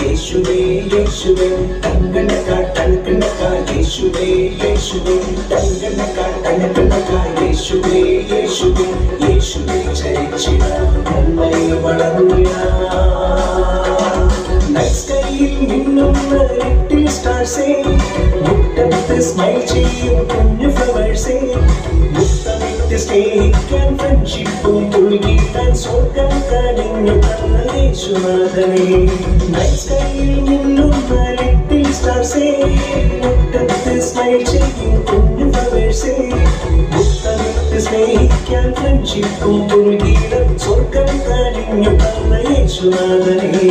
യേശുവേ യേശുവേ തങ്കനക്ക യേശുവേ യേശുവേ തങ്കനക്ക യേശുവേ യേശുവേ യേശുവേ ചരിച്ചിട നന്മയിൽ വളർന്നിട നൈസ്കയിൽ മിന്നുന്ന ലിറ്റിൽ സ്റ്റാർസേ മുറ്റത്ത് സ്മൈൽ ചെയ്യും കുഞ്ഞു ഫ്ലവേഴ്സേ മുത്തമിട്ട് സ്നേഹിക്കാൻ ഫ്രണ്ട്ഷിപ്പും പുൽകിട്ടാൻ സ്വർഗം കടിഞ്ഞു തന്ന യേശുനാഥനേ നൈസ്കയിൽ മിന്നുന്ന ലിറ്റിൽ സ്റ്റാർസേ മുറ്റത്ത് സ്മൈൽ ചെയ്യും കുഞ്ഞു ഫ്ലവേഴ്സേ മുത്തമിട്ട് സ്നേഹിക്കാൻ ഫ്രണ്ട്ഷിപ്പും പുൽകിടാൻ സ്വർഗം കടിഞ്ഞു തന്ന യേശുനാഥനേ